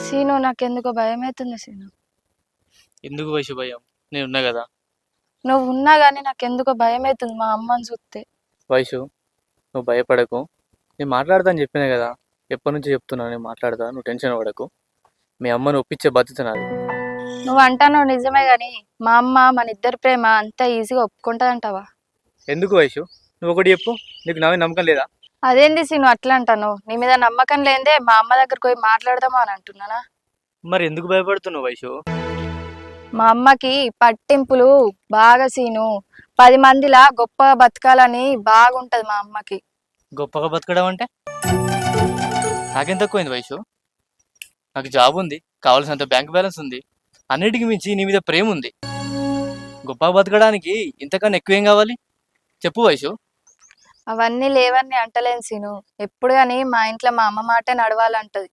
Scene నాకెందుకో భయం అవుతుంది సీను. ఎందుకు వయసు భయం? నేను ఉన్నా కదా. నువ్వు ఉన్నా గానీ నాకెందుకో భయం అవుతుంది మా అమ్మని చూస్తే. వయసు, నువ్వు భయపడకు. నేను మాట్లాడతా అని చెప్పినా కదా. ఎప్పటి నుంచి చెప్తున్నా నేను మాట్లాడతా, నువ్వు టెన్షన్ పడకు. మీ అమ్మను ఒప్పించే బాధ్యత నాది. నువ్వు అంటానో నిజమే గాని మా అమ్మ మన ఇద్దరి ప్రేమ అంత ఈజీగా ఒప్పుకుంటదంటావా? ఎందుకు వయసు? నువ్వు ఒకటి చెప్పు, నీకు నా మీద నమ్మకం లేదా? అదేంది సీను అట్లా అంటాను? నీ మీద నమ్మకం లేదే మా అమ్మ దగ్గరకు పోయి మాట్లాడదామా అని అంటున్నానా? మరి ఎందుకు భయపడుతున్నావు వయసు? మా అమ్మకి పట్టింపులు బాగా సీను. 10 మందిలా గొప్పగా బతకాలని బాగుంటది మా అమ్మకి. గొప్పగా బతకడం అంటే? నాకేం తక్కువైంది వయసు? నాకు జాబ్ ఉంది, కావాల్సినంత బ్యాంక్ బ్యాలెన్స్ ఉంది, అన్నిటికీ మించి నీ మీద ప్రేమ ఉంది. గొప్పగా బతకడానికి ఇంతకన్నా ఎక్కువేం కావాలి చెప్పు వయసు? అవన్నీ లేవని అంటలేను సీను. ఎప్పుడు గాని మా ఇంట్లో మా అమ్మ మాటే నడవాలంటది.